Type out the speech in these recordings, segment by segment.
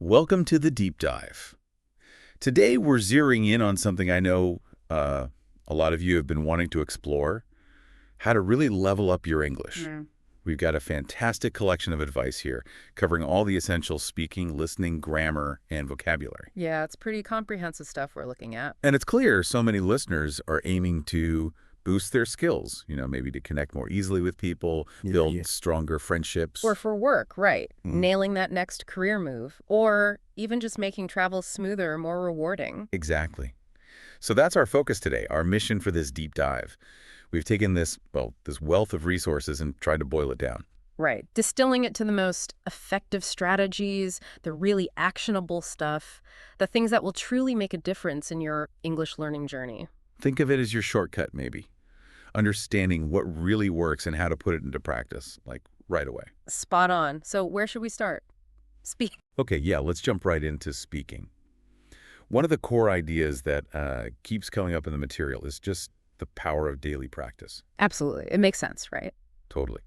Welcome to the Deep Dive. Today we're zeroing in on something I know a lot of you have been wanting to explore, how to really level up your English. We've got a fantastic collection of advice here, covering all the essential speaking, listening, grammar, and vocabulary. Yeah, it's pretty comprehensive stuff we're looking at. And it's clear so many listeners are aiming to boost their skills, maybe to connect more easily with people, build stronger friendships. Or for work, right. Nailing that next career move. Or even just making travel smoother, more rewarding. Exactly. So that's our focus today, our mission for this deep dive. We've taken this wealth of resources and tried to boil it down. Right. Distilling it to the most effective strategies, the really actionable stuff, the things that will truly make a difference in your English learning journey. Think of it as your shortcut, maybe. Understanding what really works and how to put it into practice, like right away. Spot on. So where should we start? Speak. Okay, yeah, let's jump right into speaking. One of the core ideas that keeps coming up in the material is just the power of daily practice. Absolutely. It makes sense, right? Totally.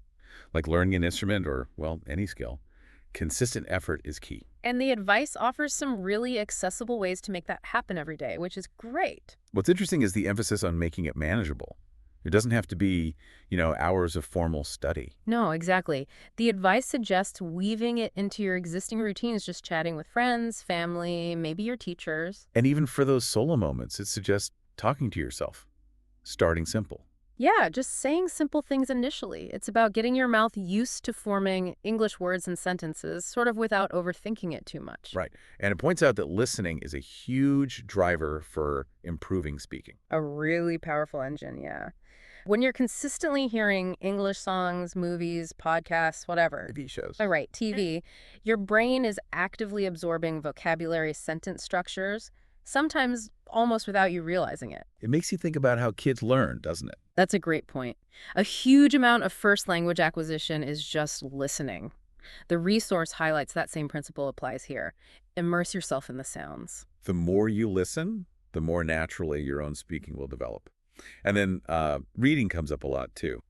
Like learning an instrument or, any skill, consistent effort is key. And the advice offers some really accessible ways to make that happen every day, which is great. What's interesting is the emphasis on making it manageable. It doesn't have to be, hours of formal study. No, exactly. The advice suggests weaving it into your existing routines, just chatting with friends, family, maybe your teachers. And even for those solo moments, it suggests talking to yourself, starting simple. Yeah, just saying simple things initially. It's about getting your mouth used to forming English words and sentences, sort of without overthinking it too much. Right. And it points out that listening is a huge driver for improving speaking. A really powerful engine, yeah. When you're consistently hearing English songs, movies, podcasts, whatever. TV shows. Oh, right, TV. Your brain is actively absorbing vocabulary sentence structures, sometimes almost without you realizing it. It makes you think about how kids learn, doesn't it? That's a great point. A huge amount of first language acquisition is just listening. The resource highlights that same principle applies here. Immerse yourself in the sounds. The more you listen, the more naturally your own speaking will develop. And then reading comes up a lot, too.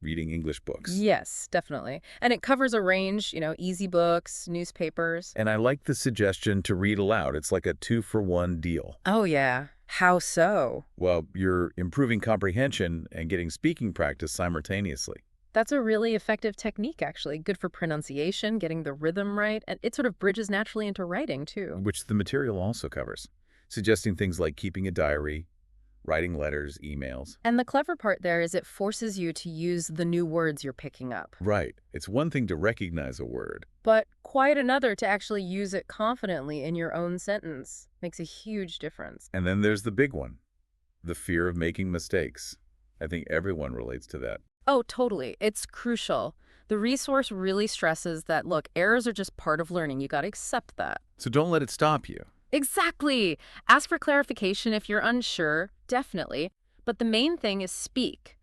Reading English books. Yes, definitely. And it covers a range, easy books, newspapers. And I like the suggestion to read aloud. It's like a 2-for-1 deal. Oh, yeah. How so? Well, you're improving comprehension and getting speaking practice simultaneously. That's a really effective technique, actually. Good for pronunciation, getting the rhythm right, and it sort of bridges naturally into writing, too. Which the material also covers, suggesting things like keeping a diary, writing letters, emails. And the clever part there is it forces you to use the new words you're picking up. Right. It's one thing to recognize a word. But quite another to actually use it confidently in your own sentence. Makes a huge difference. And then there's the big one, the fear of making mistakes. I think everyone relates to that. Oh, totally. It's crucial. The resource really stresses that, look, errors are just part of learning. You got to accept that. So don't let it stop you. Exactly. Ask for clarification if you're unsure, definitely. But the main thing is speak.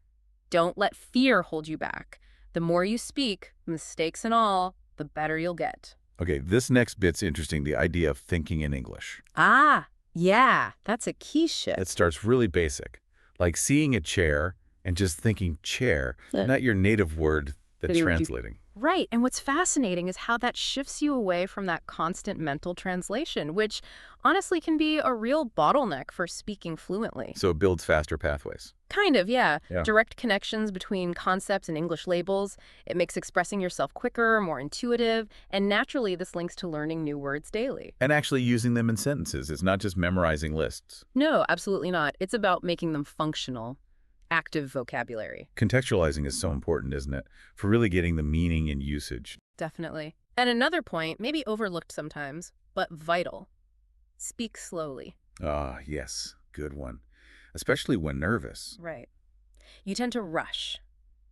Don't let fear hold you back. The more you speak, mistakes and all, the better you'll get. Okay, this next bit's interesting, the idea of thinking in English. Ah, yeah, that's a key shift. It starts really basic, like seeing a chair and just thinking chair, not your native word that's translating. Right, and what's fascinating is how that shifts you away from that constant mental translation, which honestly can be a real bottleneck for speaking fluently. So it builds faster pathways. Kind of, yeah. Direct connections between concepts and English labels. It makes expressing yourself quicker, more intuitive, and naturally this links to learning new words daily. And actually using them in sentences. It's not just memorizing lists. No, absolutely not. It's about making them functional. Active vocabulary. Contextualizing is so important, isn't it? For really getting the meaning and usage. Definitely. And another point, maybe overlooked sometimes, but vital. Speak slowly. Ah, yes. Good one. Especially when nervous. Right. You tend to rush,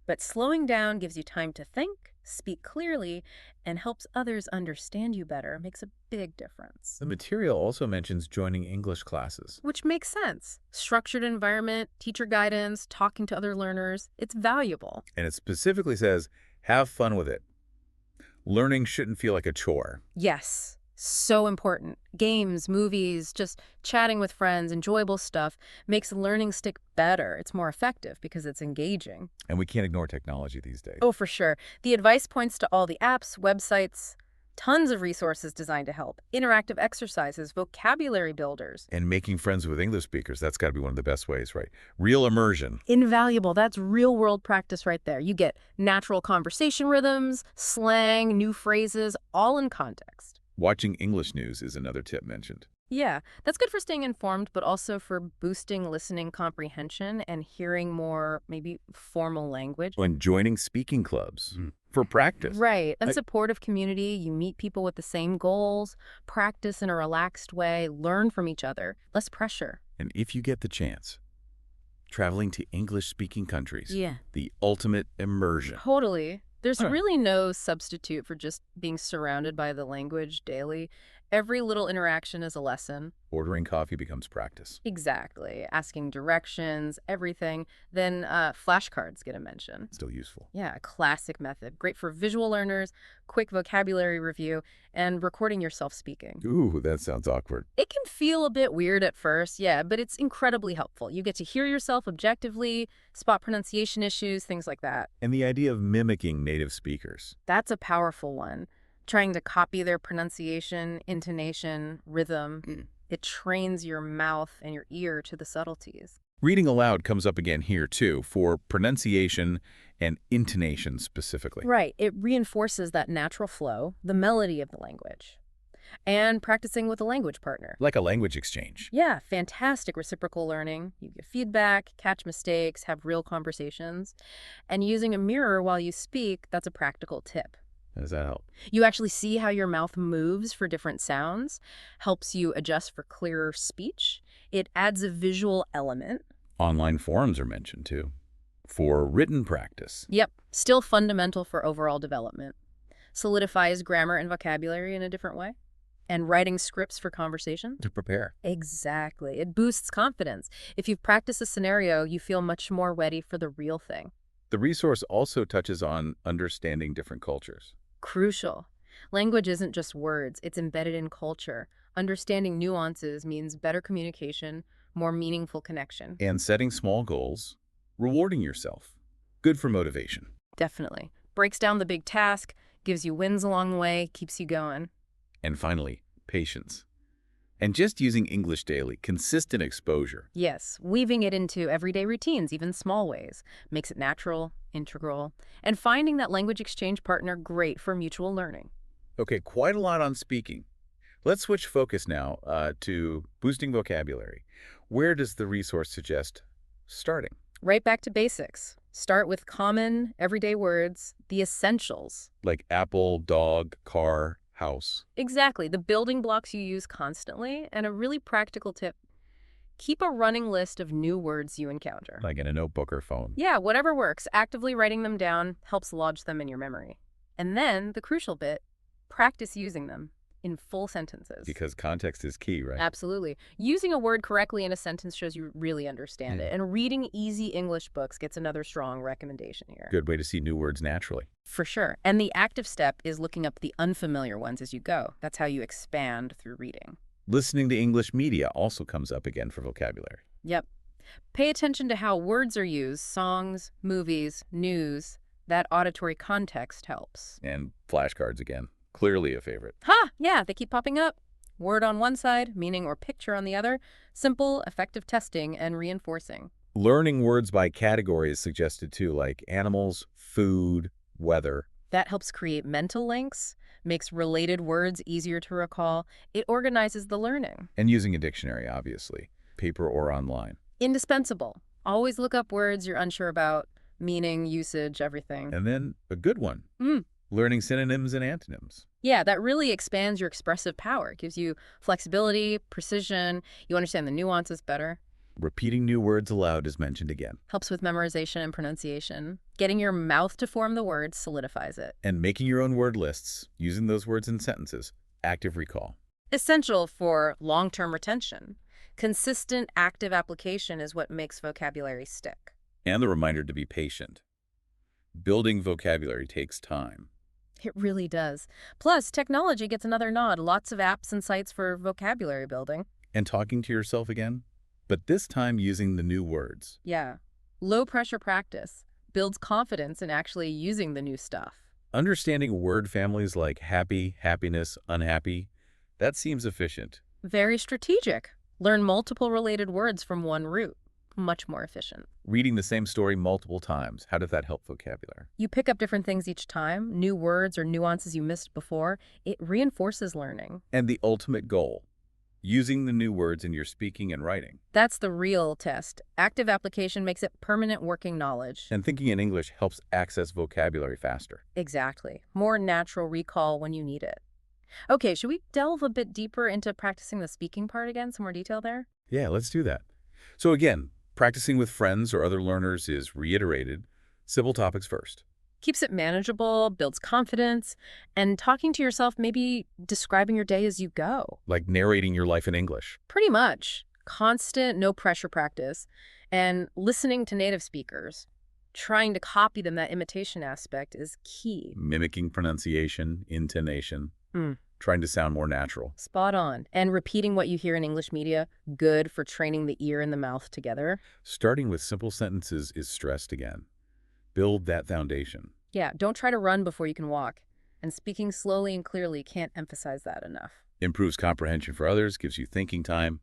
but slowing down gives you time to think, speak clearly, and helps others understand you better. Makes a big difference. The material also mentions joining English classes. Which makes sense. Structured environment, teacher guidance, talking to other learners. It's valuable. And it specifically says, have fun with it. Learning shouldn't feel like a chore. Yes. So important. Games, movies, just chatting with friends, enjoyable stuff makes learning stick better. It's more effective because it's engaging. And we can't ignore technology these days. Oh, for sure. The advice points to all the apps, websites, Tons of resources designed to help. Interactive exercises, vocabulary builders. And making friends with English speakers, that's got to be one of the best ways, right? Real immersion. Invaluable. That's real-world practice right there. You get natural conversation rhythms, slang, new phrases, all in context. Watching English news is another tip mentioned. Yeah, that's good for staying informed, but also for boosting listening comprehension and hearing more, maybe, formal language. When joining speaking clubs for practice. Right. And supportive community, you meet people with the same goals, practice in a relaxed way, learn from each other, less pressure. And if you get the chance, traveling to English-speaking countries. Yeah. The ultimate immersion. Totally. There's really no substitute for just being surrounded by the language daily. Every little interaction is a lesson. Ordering coffee becomes practice. Exactly. Asking directions, everything. Then flashcards get a mention. Still useful. Yeah, a classic method. Great for visual learners, quick vocabulary review, and recording yourself speaking. Ooh, that sounds awkward. It can feel a bit weird at first, yeah, but it's incredibly helpful. You get to hear yourself objectively, spot pronunciation issues, things like that. And the idea of mimicking native speakers. That's a powerful one. Trying to copy their pronunciation, intonation, rhythm. It trains your mouth and your ear to the subtleties. Reading aloud comes up again here, too, for pronunciation and intonation specifically. Right. It reinforces that natural flow, the melody of the language. And practicing with a language partner. Like a language exchange. Yeah, fantastic reciprocal learning. You get feedback, catch mistakes, have real conversations. And using a mirror while you speak, that's a practical tip. How does that help? You actually see how your mouth moves for different sounds, helps you adjust for clearer speech. It adds a visual element. Online forums are mentioned, too, for written practice. Yep, still fundamental for overall development. Solidifies grammar and vocabulary in a different way. And writing scripts for conversation. To prepare. Exactly. It boosts confidence. If you've practiced a scenario, you feel much more ready for the real thing. The resource also touches on understanding different cultures. Crucial. Language isn't just words, it's embedded in culture. Understanding nuances means better communication, more meaningful connection. And setting small goals, rewarding yourself. Good for motivation. Definitely. Breaks down the big task, gives you wins along the way, keeps you going. And finally, patience. And just using English daily, consistent exposure. Yes, weaving it into everyday routines, even small ways, makes it natural, integral, and finding that language exchange partner great for mutual learning. Okay, quite a lot on speaking. Let's switch focus now to boosting vocabulary. Where does the resource suggest starting? Right back to basics. Start with common, everyday words, the essentials. Like apple, dog, car, house. Exactly, the building blocks you use constantly, and a really practical tip. Keep a running list of new words you encounter. Like in a notebook or phone. Yeah, whatever works. Actively writing them down helps lodge them in your memory. And then, the crucial bit, practice using them in full sentences. Because context is key, right? Absolutely. Using a word correctly in a sentence shows you really understand it. And reading easy English books gets another strong recommendation here. Good way to see new words naturally. For sure. And the active step is looking up the unfamiliar ones as you go. That's how you expand through reading. Listening to English media also comes up again for vocabulary. Yep. Pay attention to how words are used, songs, movies, news. That auditory context helps. And flashcards again. Clearly a favorite. Yeah, they keep popping up. Word on one side, meaning or picture on the other. Simple, effective testing and reinforcing. Learning words by category is suggested too, like animals, food, weather. That helps create mental links, makes related words easier to recall. It organizes the learning. And using a dictionary, obviously, paper or online. Indispensable. Always look up words you're unsure about, meaning, usage, everything. And then a good one. Learning synonyms and antonyms. Yeah, that really expands your expressive power. It gives you flexibility, precision. You understand the nuances better. Repeating new words aloud is mentioned again. Helps with memorization and pronunciation. Getting your mouth to form the words solidifies it. And making your own word lists, using those words in sentences. Active recall. Essential for long-term retention. Consistent, active application is what makes vocabulary stick. And the reminder to be patient. Building vocabulary takes time. It really does. Plus, technology gets another nod. Lots of apps and sites for vocabulary building. And talking to yourself again, but this time using the new words. Yeah. Low-pressure practice builds confidence in actually using the new stuff. Understanding word families like happy, happiness, unhappy, that seems efficient. Very strategic. Learn multiple related words from one root. Much more efficient. Reading the same story multiple times, how does that help vocabulary? You pick up different things each time, new words or nuances you missed before. It reinforces learning. And the ultimate goal, using the new words in your speaking and writing. That's the real test. Active application makes it permanent working knowledge. And thinking in English helps access vocabulary faster. Exactly. More natural recall when you need it. Okay, should we delve a bit deeper into practicing the speaking part again? Some more detail there? Yeah, let's do that. So again, practicing with friends or other learners is reiterated. Simple topics first. Keeps it manageable, builds confidence, and talking to yourself, maybe describing your day as you go. Like narrating your life in English. Pretty much. Constant, no pressure practice. And listening to native speakers. Trying to copy them, that imitation aspect is key. Mimicking pronunciation, intonation. Mm. Trying to sound more natural. Spot on. And repeating what you hear in English media, good for training the ear and the mouth together. Starting with simple sentences is stressed again. Build that foundation. Yeah, don't try to run before you can walk. And speaking slowly and clearly, can't emphasize that enough. Improves comprehension for others, gives you thinking time.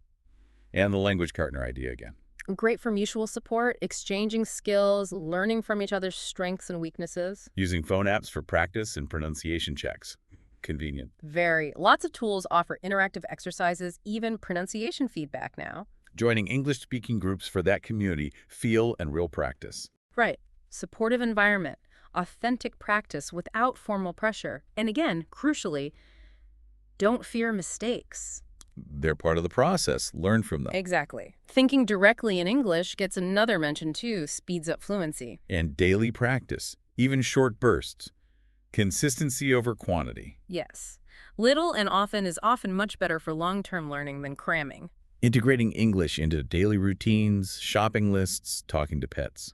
And the language partner idea again. Great for mutual support, exchanging skills, learning from each other's strengths and weaknesses. Using phone apps for practice and pronunciation checks. Convenient. Very. Lots of tools offer interactive exercises, even pronunciation feedback now. Joining English-speaking groups for that community, feel and real practice. Right. Supportive environment, authentic practice without formal pressure. And again, crucially, don't fear mistakes. They're part of the process. Learn from them. Exactly. Thinking directly in English gets another mention too, speeds up fluency. And daily practice, even short bursts. Consistency over quantity. Yes. Little and often is often much better for long-term learning than cramming. Integrating English into daily routines, shopping lists, talking to pets.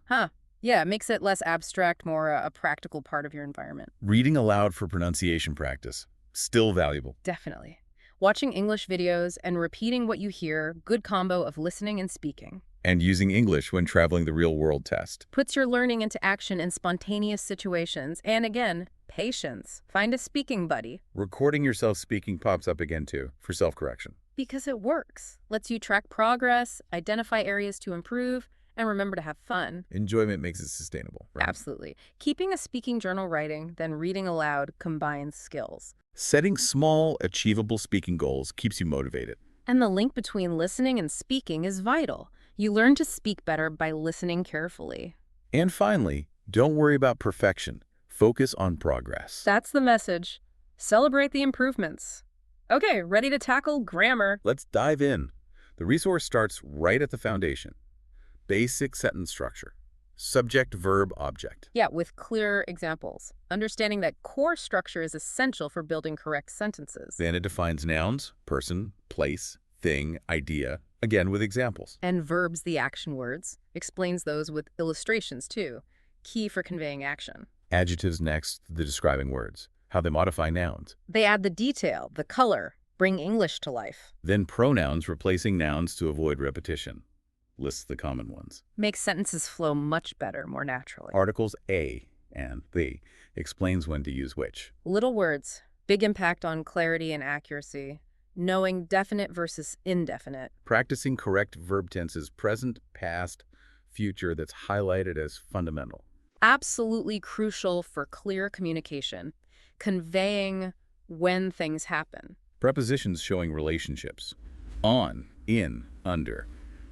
Yeah, it makes it less abstract, more a practical part of your environment. Reading aloud for pronunciation practice. Still valuable. Definitely. Watching English videos and repeating what you hear, good combo of listening and speaking. And using English when traveling the real-world test. Puts your learning into action in spontaneous situations. And again, patience. Find a speaking buddy. Recording yourself speaking pops up again too, for self-correction. Because it works. Lets you track progress, identify areas to improve, and remember to have fun. Enjoyment makes it sustainable, right? Absolutely. Keeping a speaking journal writing, then reading aloud combines skills. Setting small, achievable speaking goals keeps you motivated. And the link between listening and speaking is vital. You learn to speak better by listening carefully. And finally, don't worry about perfection. Focus on progress. That's the message. Celebrate the improvements. Okay, ready to tackle grammar. Let's dive in. The resource starts right at the foundation. Basic sentence structure. Subject, verb, object. Yeah, with clear examples. Understanding that core structure is essential for building correct sentences. Then it defines nouns, person, place, thing, idea, again with examples. And verbs, the action words. Explains those with illustrations too. Key for conveying action. Adjectives next, the describing words. How they modify nouns. They add the detail, the color, bring English to life. Then pronouns replacing nouns to avoid repetition. Lists the common ones. Makes sentences flow much better, more naturally. Articles a and the explains when to use which. Little words, big impact on clarity and accuracy. Knowing definite versus indefinite. Practicing correct verb tenses, present, past, future, that's highlighted as fundamental. Absolutely crucial for clear communication. Conveying when things happen. Prepositions showing relationships. On, in, under.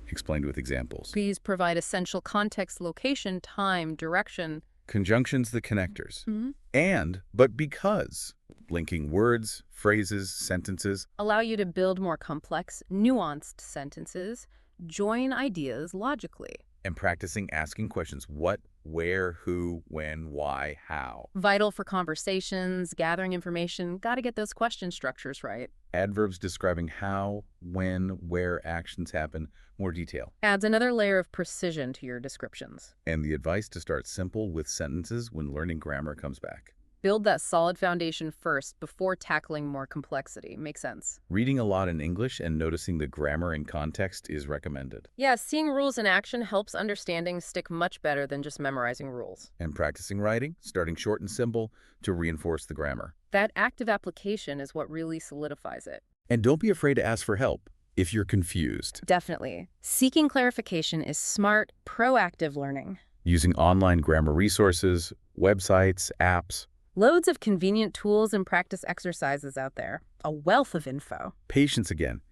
Explained with examples. These provide essential context, location, time, direction. Conjunctions, the connectors. And, but because. Linking words, phrases, sentences. Allow you to build more complex, nuanced sentences. Join ideas logically. And practicing asking questions. What, where, who, when, why, how. Vital for conversations, gathering information. Got to get those question structures right. Adverbs describing how, when, where actions happen. More detail. Adds another layer of precision to your descriptions. And the advice to start simple with sentences when learning grammar comes back. Build that solid foundation first before tackling more complexity. Makes sense. Reading a lot in English and noticing the grammar and context is recommended. Yeah, seeing rules in action helps understanding stick much better than just memorizing rules. And practicing writing, starting short and simple to reinforce the grammar. That active application is what really solidifies it. And don't be afraid to ask for help if you're confused. Definitely. Seeking clarification is smart, proactive learning. Using online grammar resources, websites, apps. Loads of convenient tools and practice exercises out there. A wealth of info. Patience again.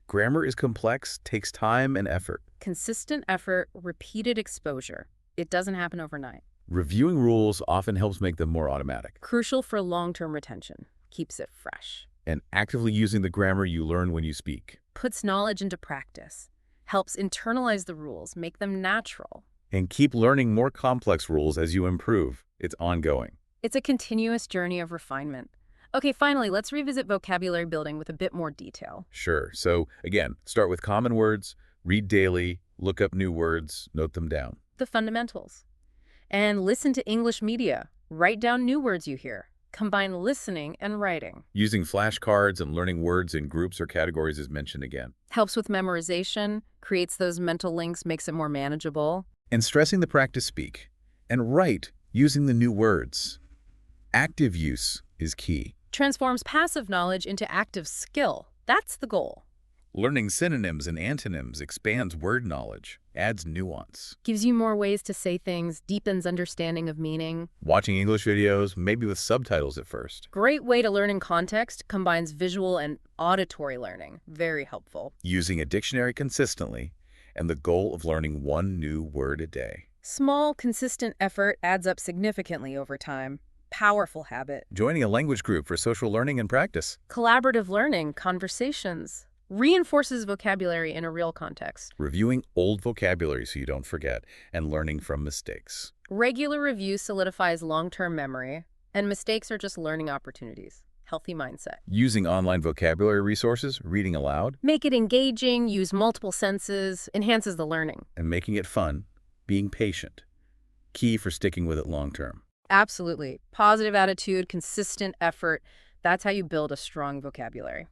Grammar is complex, takes time and effort. Consistent effort, repeated exposure. It doesn't happen overnight. Reviewing rules often helps make them more automatic. Crucial for long-term retention. Keeps it fresh. And actively using the grammar you learn when you speak. Puts knowledge into practice. Helps internalize the rules, make them natural. And keep learning more complex rules as you improve. It's ongoing. It's a continuous journey of refinement. Okay, finally, let's revisit vocabulary building with a bit more detail. Sure. So again, start with common words, read daily, look up new words, note them down. The fundamentals. And listen to English media. Write down new words you hear. Combine listening and writing. Using flashcards and learning words in groups or categories is mentioned again. Helps with memorization, creates those mental links, makes it more manageable. And stressing the practice speak. And write using the new words. Active use is key. Transforms passive knowledge into active skill. That's the goal. Learning synonyms and antonyms expands word knowledge, adds nuance. Gives you more ways to say things, deepens understanding of meaning. Watching English videos, maybe with subtitles at first. Great way to learn in context, combines visual and auditory learning. Very helpful. Using a dictionary consistently, and the goal of learning one new word a day. Small, consistent effort adds up significantly over time. Powerful habit. Joining a language group for social learning and practice. Collaborative learning, conversations. Reinforces vocabulary in a real context. Reviewing old vocabulary so you don't forget, and learning from mistakes. Regular review solidifies long-term memory, and mistakes are just learning opportunities. Healthy mindset. Using online vocabulary resources, reading aloud. Make it engaging, use multiple senses, enhances the learning. And making it fun, being patient. Key for sticking with it long term. Absolutely. Positive attitude, consistent effort. That's how you build a strong vocabulary.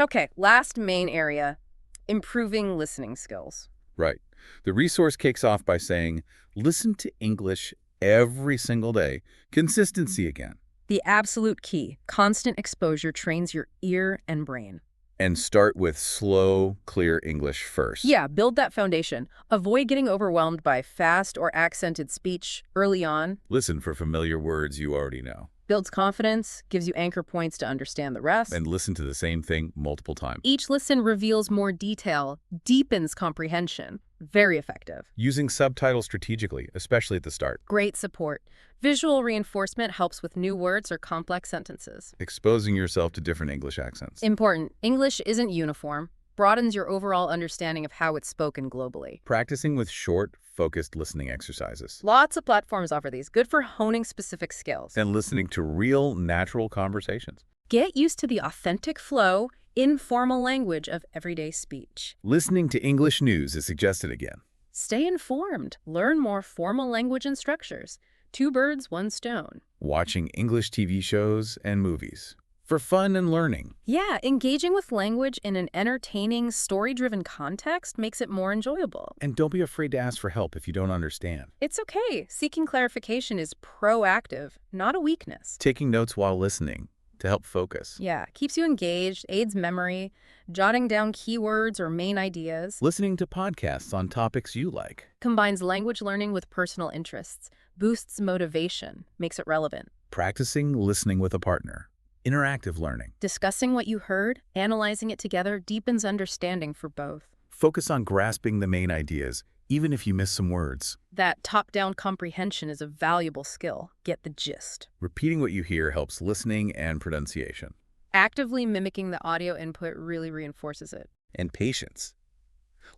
Okay, last main area, improving listening skills. Right. The resource kicks off by saying, listen to English every single day. Consistency again. The absolute key, constant exposure trains your ear and brain. And start with slow, clear English first. Yeah, build that foundation. Avoid getting overwhelmed by fast or accented speech early on. Listen for familiar words you already know. Builds confidence, gives you anchor points to understand the rest. And listen to the same thing multiple times. Each listen reveals more detail, deepens comprehension. Very effective. Using subtitles strategically, especially at the start. Great support. Visual reinforcement helps with new words or complex sentences. Exposing yourself to different English accents. Important. English isn't uniform. Broadens your overall understanding of how it's spoken globally. Practicing with short, focused listening exercises. Lots of platforms offer these. Good for honing specific skills. And listening to real, natural conversations. Get used to the authentic flow, informal language of everyday speech. Listening to English news is suggested again. Stay informed. Learn more formal language and structures. 2 birds, 1 stone. Watching English TV shows and movies. For fun and learning. Yeah, engaging with language in an entertaining, story-driven context makes it more enjoyable. And don't be afraid to ask for help if you don't understand. It's okay. Seeking clarification is proactive, not a weakness. Taking notes while listening to help focus. Yeah, keeps you engaged, aids memory, jotting down keywords or main ideas. Listening to podcasts on topics you like. Combines language learning with personal interests, boosts motivation, makes it relevant. Practicing listening with a partner. Interactive learning. Discussing what you heard, analyzing it together, deepens understanding for both. Focus on grasping the main ideas, even if you miss some words. That top-down comprehension is a valuable skill. Get the gist. Repeating what you hear helps listening and pronunciation. Actively mimicking the audio input really reinforces it. And patience.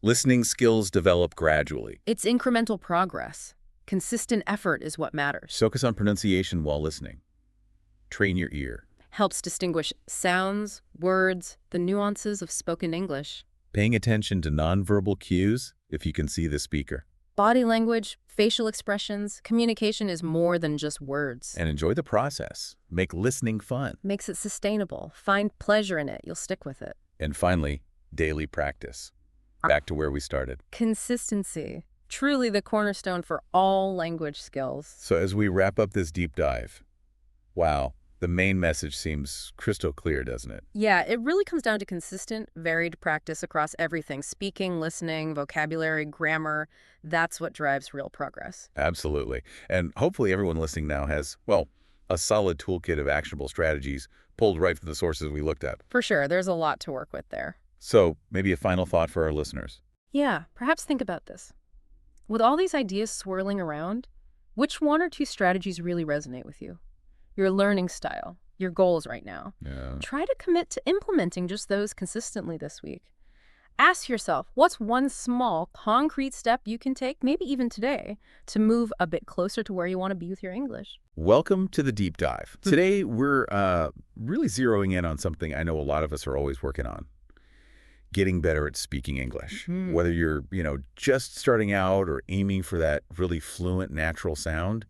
Listening skills develop gradually. It's incremental progress. Consistent effort is what matters. Focus on pronunciation while listening. Train your ear. Helps distinguish sounds, words, the nuances of spoken English. Paying attention to nonverbal cues if you can see the speaker. Body language, facial expressions, communication is more than just words. And enjoy the process. Make listening fun. Makes it sustainable. Find pleasure in it. You'll stick with it. And finally, daily practice. Back to where we started. Consistency. Truly the cornerstone for all language skills. So as we wrap up this deep dive, wow, the main message seems crystal clear, doesn't it? Yeah, it really comes down to consistent, varied practice across everything. Speaking, listening, vocabulary, grammar. That's what drives real progress. Absolutely. And hopefully everyone listening now has, well, a solid toolkit of actionable strategies pulled right from the sources we looked at. For sure, there's a lot to work with there. So maybe a final thought for our listeners. Yeah, perhaps think about this. With all these ideas swirling around, which one or two strategies really resonate with you? Your learning style, your goals right now. Yeah. Try to commit to implementing just those consistently this week. Ask yourself, what's one small, concrete step you can take, maybe even today, to move a bit closer to where you want to be with your English? Welcome to the deep dive. Today, we're really zeroing in on something I know a lot of us are always working on. Getting better at speaking English. Whether you're, just starting out or aiming for that really fluent, natural sound,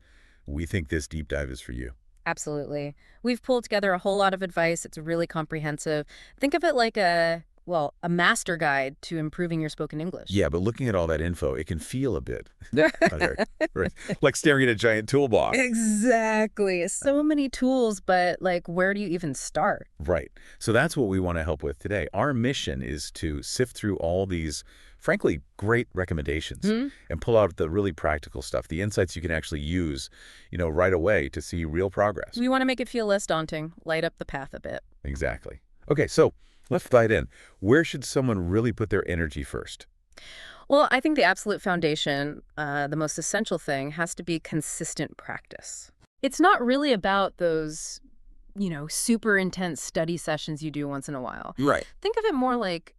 we think this deep dive is for you. Absolutely. We've pulled together a whole lot of advice. It's really comprehensive. Think of it like a master guide to improving your spoken English. Yeah, but looking at all that info, it can feel a bit like staring at a giant toolbox. Exactly. So many tools, but where do you even start? Right. So that's what we want to help with today. Our mission is to sift through all these, frankly, great recommendations and pull out the really practical stuff, the insights you can actually use, right away to see real progress. We want to make it feel less daunting, light up the path a bit. Exactly. Okay, so let's dive in. Where should someone really put their energy first? Well, I think the absolute foundation, the most essential thing, has to be consistent practice. It's not really about those, super intense study sessions you do once in a while. Right. Think of it more like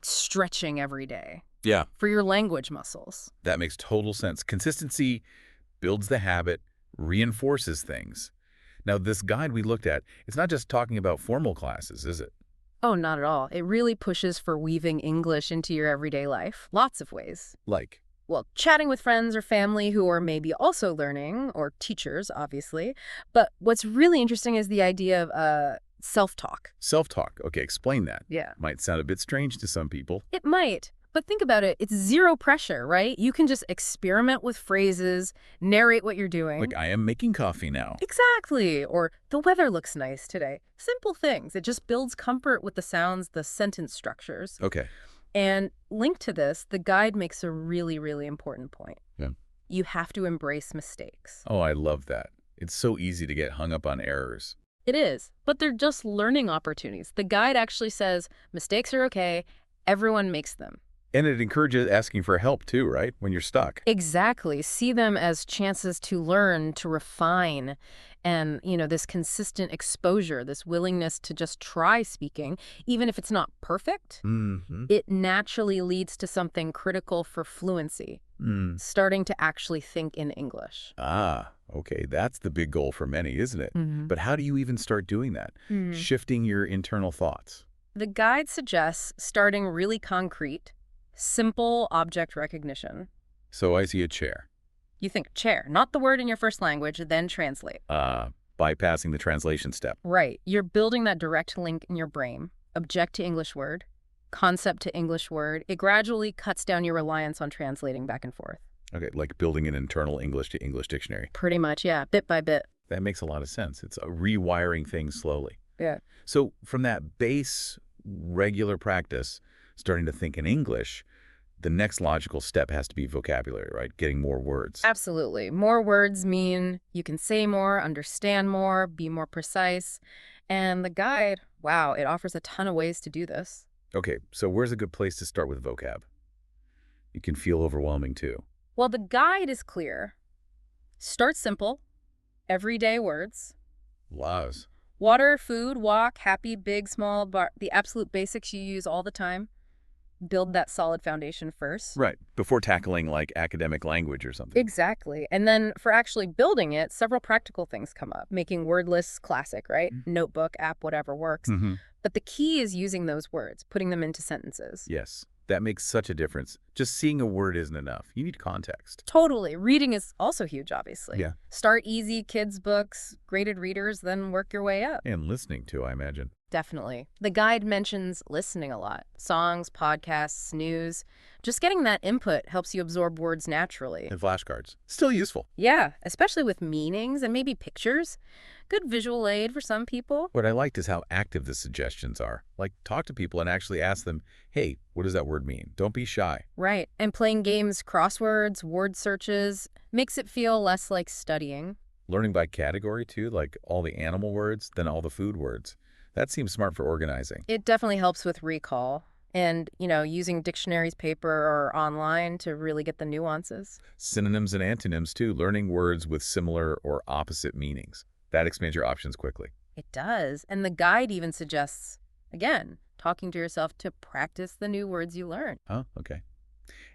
stretching every day. Yeah. For your language muscles. That makes total sense. Consistency builds the habit, reinforces things. Now, this guide we looked at, it's not just talking about formal classes, is it? Oh, not at all. It really pushes for weaving English into your everyday life. Lots of ways. Like? Well, chatting with friends or family who are maybe also learning, or teachers, obviously. But what's really interesting is the idea of self-talk. Self-talk. Okay, explain that. Yeah. Might sound a bit strange to some people. It might. But think about it. It's zero pressure, right? You can just experiment with phrases, narrate what you're doing. Like, I am making coffee now. Exactly. Or the weather looks nice today. Simple things. It just builds comfort with the sounds, the sentence structures. Okay. And linked to this, the guide makes a really, really important point. Yeah. You have to embrace mistakes. Oh, I love that. It's so easy to get hung up on errors. It is, but they're just learning opportunities. The guide actually says mistakes are okay. Everyone makes them. And it encourages asking for help too, right? When you're stuck. Exactly. See them as chances to learn, to refine, and, this consistent exposure, this willingness to just try speaking, even if it's not perfect, it naturally leads to something critical for fluency, starting to actually think in English. Ah, okay. That's the big goal for many, isn't it? But how do you even start doing that? Shifting your internal thoughts. The guide suggests starting really concrete, simple object recognition. So I see a chair. You think chair, not the word in your first language, then translate. Bypassing the translation step. Right. You're building that direct link in your brain. Object to English word, concept to English word. It gradually cuts down your reliance on translating back and forth. Okay, like building an internal English to English dictionary. Pretty much, yeah. Bit by bit. That makes a lot of sense. It's rewiring things slowly. Yeah. So from that base, regular practice, starting to think in English, the next logical step has to be vocabulary, right? Getting more words. Absolutely. More words mean you can say more, understand more, be more precise. And the guide, wow, it offers a ton of ways to do this. Okay, so where's a good place to start with vocab? It can feel overwhelming too. Well, the guide is clear. Start simple, everyday words. Laws. Water, food, walk, happy, big, small, the absolute basics you use all the time. Build that solid foundation first. Right, before tackling like academic language or something. Exactly. And then for actually building it, several practical things come up. Making word lists classic, right? Notebook, app, whatever works. But the key is using those words, putting them into sentences. Yes. That makes such a difference. Just seeing a word isn't enough. You need context. Totally. Reading is also huge, obviously. Yeah. Start easy, kids' books, graded readers, then work your way up. And listening too, I imagine. Definitely. The guide mentions listening a lot. Songs, podcasts, news. Just getting that input helps you absorb words naturally. And flashcards. Still useful. Yeah, especially with meanings and maybe pictures. Good visual aid for some people. What I liked is how active the suggestions are. Like, talk to people and actually ask them, hey, what does that word mean? Don't be shy. Right. And playing games, crosswords, word searches, makes it feel less like studying. Learning by category, too, like all the animal words, then all the food words. That seems smart for organizing. It definitely helps with recall. And, using dictionaries, paper, or online to really get the nuances. Synonyms and antonyms, too, learning words with similar or opposite meanings. That expands your options quickly. It does. And the guide even suggests, again, talking to yourself to practice the new words you learn. Oh, okay.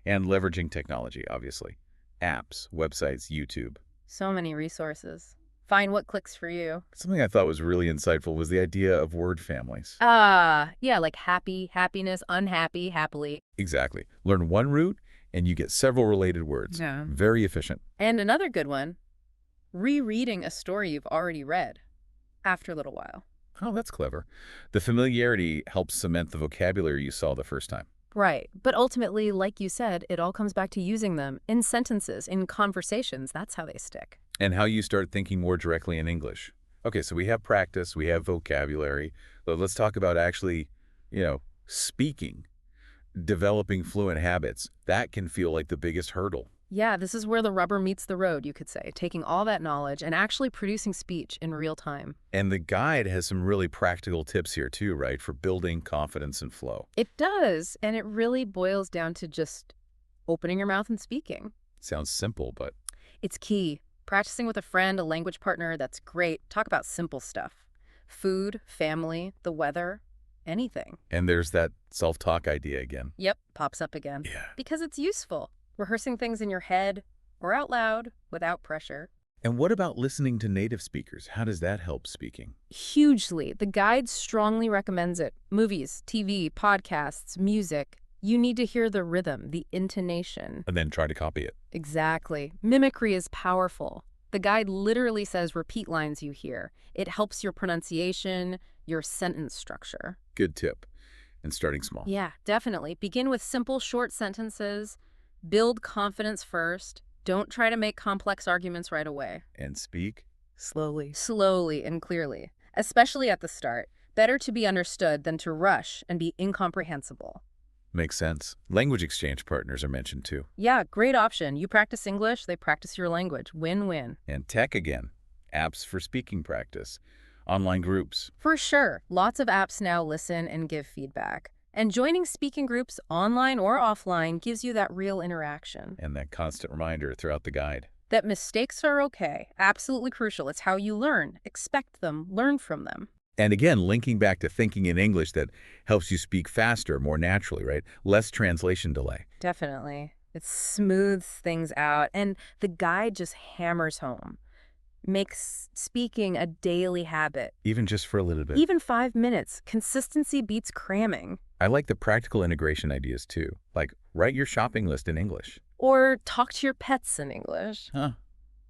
And leveraging technology, obviously. Apps, websites, YouTube. So many resources. Find what clicks for you. Something I thought was really insightful was the idea of word families. Yeah, like happy, happiness, unhappy, happily. Exactly. Learn one root, and you get several related words. Yeah. Very efficient. And another good one, rereading a story you've already read after a little while. Oh, that's clever. The familiarity helps cement the vocabulary you saw the first time. Right. But ultimately, like you said, it all comes back to using them in sentences, in conversations. That's how they stick. And how you start thinking more directly in English. Okay, so we have practice, we have vocabulary, but let's talk about actually, speaking, developing fluent habits. That can feel like the biggest hurdle. Yeah, this is where the rubber meets the road, you could say, taking all that knowledge and actually producing speech in real time. And the guide has some really practical tips here too, right, for building confidence and flow. It does, and it really boils down to just opening your mouth and speaking. Sounds simple, but It's key. Practicing with a friend, a language partner, that's great. Talk about simple stuff. Food, family, the weather, anything. and there's that self-talk idea again. Yep, pops up again. Yeah. Because it's useful. Rehearsing things in your head or out loud without pressure. And what about listening to native speakers? How does that help speaking? Hugely. The guide strongly recommends it. Movies, TV, podcasts, music. You need to hear the rhythm, the intonation. And then try to copy it. Exactly. Mimicry is powerful. The guide literally says repeat lines you hear. It helps your pronunciation, your sentence structure. Good tip. And starting small. Yeah, definitely. Begin with simple, short sentences. Build confidence first. Don't try to make complex arguments right away. And speak. Slowly. Slowly and clearly. Especially at the start. Better to be understood than to rush and be incomprehensible. Makes sense. Language exchange partners are mentioned too. Yeah, great option. You practice English, they practice your language. Win-win. And tech again. Apps for speaking practice. Online groups. For sure. Lots of apps now listen and give feedback. And joining speaking groups, online or offline, gives you that real interaction. And that constant reminder throughout the guide. That mistakes are okay. Absolutely crucial. It's how you learn. Expect them. Learn from them. And again, linking back to thinking in English that helps you speak faster, more naturally, right? Less translation delay. Definitely. It smooths things out. And the guide just hammers home. Makes speaking a daily habit. Even just for a little bit. Even 5 minutes. Consistency beats cramming. I like the practical integration ideas too. Like, write your shopping list in English. Or talk to your pets in English. Huh.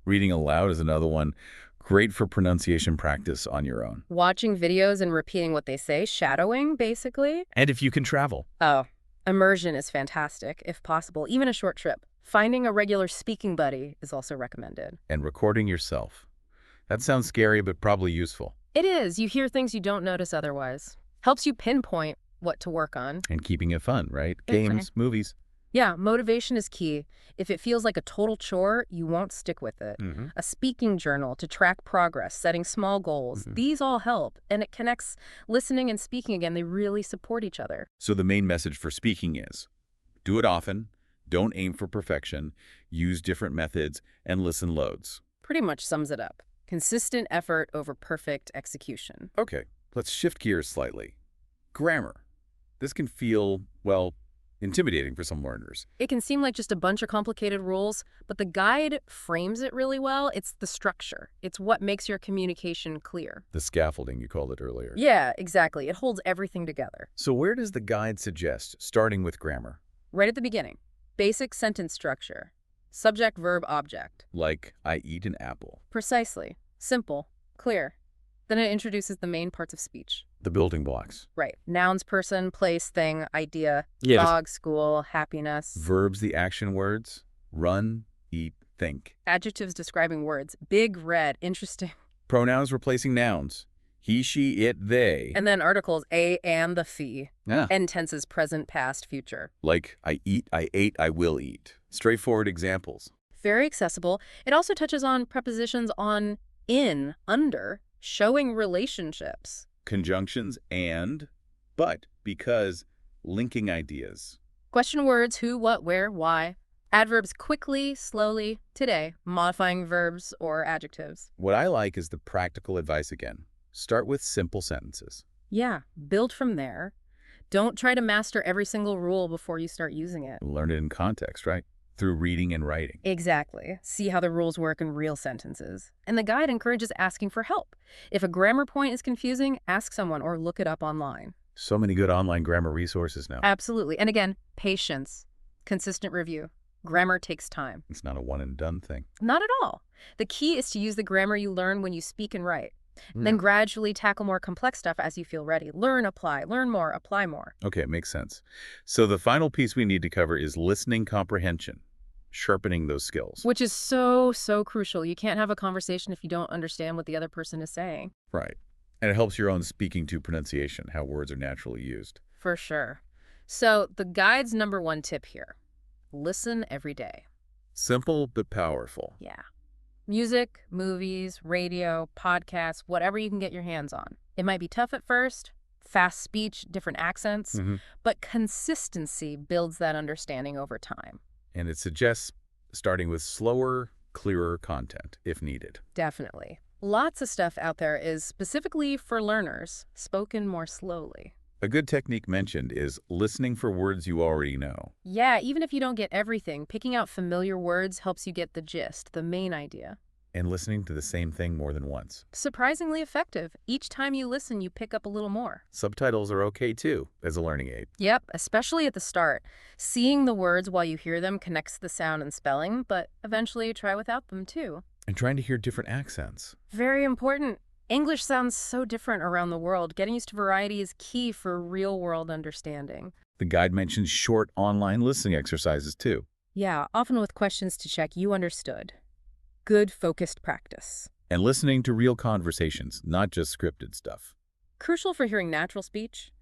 Reading aloud is another one. Great for pronunciation practice on your own. Watching videos and repeating what they say. Shadowing, basically. And if you can travel. Oh, immersion is fantastic, if possible. Even a short trip. Finding a regular speaking buddy is also recommended. And recording yourself. That sounds scary, but probably useful. It is. You hear things you don't notice otherwise. Helps you pinpoint what to work on. And keeping it fun, right? Games, movies. Yeah, motivation is key. If it feels like a total chore, you won't stick with it. A speaking journal to track progress, setting small goals. These all help, and it connects listening and speaking again. They really support each other. So the main message for speaking is, do it often, don't aim for perfection, use different methods, and listen loads. Pretty much sums it up. Consistent effort over perfect execution. Okay, let's shift gears slightly. Grammar. This can feel, well, intimidating for some learners. It can seem like just a bunch of complicated rules, but the guide frames it really well. It's the structure. It's what makes your communication clear. The scaffolding, you called it earlier. Yeah, exactly. It holds everything together. So where does the guide suggest starting with grammar? Right at the beginning. Basic sentence structure. Subject, verb, object. Like, I eat an apple. Precisely. Simple. Clear. Then it introduces the main parts of speech. The building blocks. Right. Nouns, person, place, thing, idea, Yeah. dog, school, happiness. Verbs, the action words. Run, eat, think. Adjectives describing words. Big, red, interesting. Pronouns replacing nouns. He, she, it, they. And then articles a and the fee. Yeah. And tenses present, past, future. Like, I eat, I ate, I will eat. Straightforward examples. Very accessible. It also touches on prepositions on, in, under, showing relationships. Conjunctions and, but, because, linking ideas. Question words who, what, where, why. Adverbs quickly, slowly, today, modifying verbs or adjectives. What I like is the practical advice again. Start with simple sentences. Yeah, build from there. Don't try to master every single rule before you start using it. Learn it in context, right? Through reading and writing. Exactly. See how the rules work in real sentences. And the guide encourages asking for help. If a grammar point is confusing, ask someone or look it up online. So many good online grammar resources now. Absolutely. And again, patience, consistent review. Grammar takes time. It's not a one and done thing. Not at all. The key is to use the grammar you learn when you speak and write. Then gradually tackle more complex stuff as you feel ready. Learn, apply, learn more, apply more. Okay, it makes sense. So the final piece we need to cover is listening comprehension, sharpening those skills. Which is so, so crucial. You can't have a conversation if you don't understand what the other person is saying. Right. And it helps your own speaking to pronunciation, how words are naturally used. For sure. So the guide's #1 tip here. Listen every day. Simple but powerful. Yeah. Music, movies, radio, podcasts, whatever you can get your hands on. It might be tough at first, fast speech, different accents, but consistency builds that understanding over time. And it suggests starting with slower, clearer content, if needed. Definitely. Lots of stuff out there is specifically for learners, spoken more slowly. A good technique mentioned is listening for words you already know. Yeah, even if you don't get everything, picking out familiar words helps you get the gist, the main idea. And listening to the same thing more than once. Surprisingly effective. Each time you listen, you pick up a little more. Subtitles are okay too, as a learning aid. Yep, especially at the start. Seeing the words while you hear them connects the sound and spelling, but eventually try without them too. And trying to hear different accents. Very important. English sounds so different around the world. Getting used to variety is key for real-world understanding. The guide mentions short online listening exercises too. Yeah, often with questions to check you understood. Good focused practice. And listening to real conversations, not just scripted stuff. Crucial for hearing natural speech.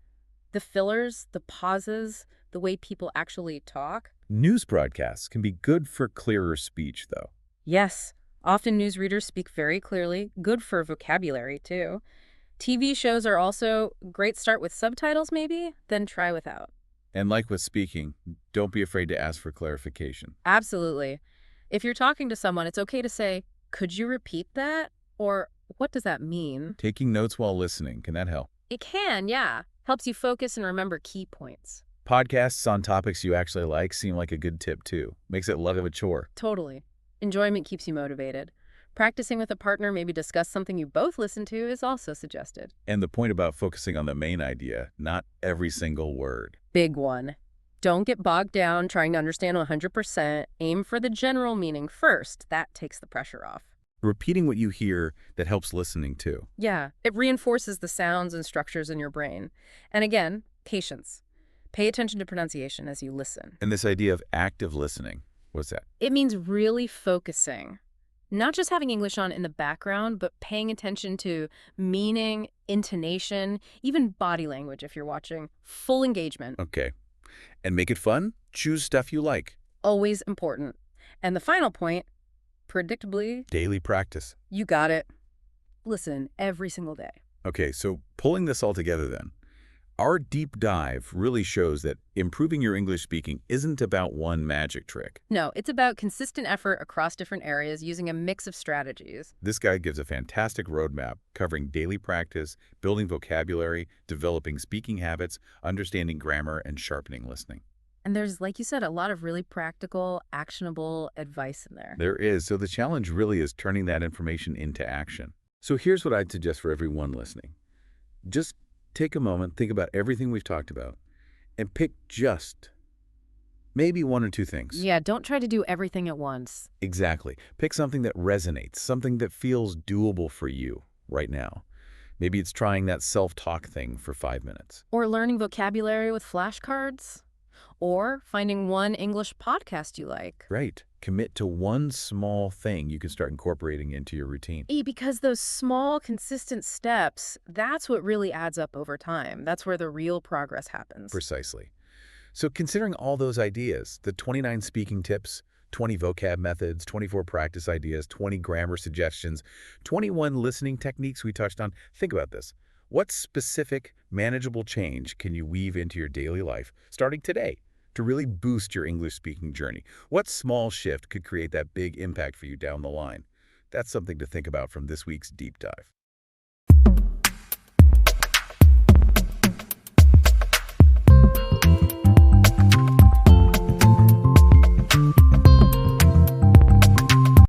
The fillers, the pauses, the way people actually talk. News broadcasts can be good for clearer speech, though. Yes, often newsreaders speak very clearly, good for vocabulary too. TV shows are also great. Start with subtitles maybe, then try without. And like with speaking, don't be afraid to ask for clarification. Absolutely. If you're talking to someone, it's okay to say, could you repeat that? Or what does that mean? Taking notes while listening, can that help? It can, yeah. Helps you focus and remember key points. Podcasts on topics you actually like seem like a good tip too. Makes it less of a chore. Totally. Enjoyment keeps you motivated. Practicing with a partner, maybe discuss something you both listen to, is also suggested. And the point about focusing on the main idea, not every single word. Big one. Don't get bogged down trying to understand 100%. Aim for the general meaning first. That takes the pressure off. Repeating what you hear, that helps listening too. Yeah, it reinforces the sounds and structures in your brain. And again, patience. Pay attention to pronunciation as you listen. And this idea of active listening, what's that? It means really focusing. Not just having English on in the background, but paying attention to meaning, intonation, even body language if you're watching. Full engagement. Okay. And make it fun? Choose stuff you like. Always important. And the final point, predictably, Daily practice. you got it. Listen every single day. Okay, so pulling this all together then, our deep dive really shows that improving your English speaking isn't about one magic trick. No, it's about consistent effort across different areas using a mix of strategies. This guide gives a fantastic roadmap covering daily practice, building vocabulary, developing speaking habits, understanding grammar, and sharpening listening. And there's, like you said, a lot of really practical, actionable advice in there. There is. So the challenge really is turning that information into action. So here's what I'd suggest for everyone listening. Just take a moment, think about everything we've talked about, and pick just maybe one or two things. Yeah, don't try to do everything at once. Exactly. Pick something that resonates, something that feels doable for you right now. Maybe it's trying that self-talk thing for 5 minutes. Or learning vocabulary with flashcards. Or finding one English podcast you like. Right. Commit to one small thing you can start incorporating into your routine. Because those small, consistent steps, that's what really adds up over time. That's where the real progress happens. Precisely. So considering all those ideas, the 29 speaking tips, 20 vocab methods, 24 practice ideas, 20 grammar suggestions, 21 listening techniques we touched on, think about this. What specific, manageable change can you weave into your daily life starting today to really boost your English speaking journey? What small shift could create that big impact for you down the line? That's something to think about from this week's Deep Dive.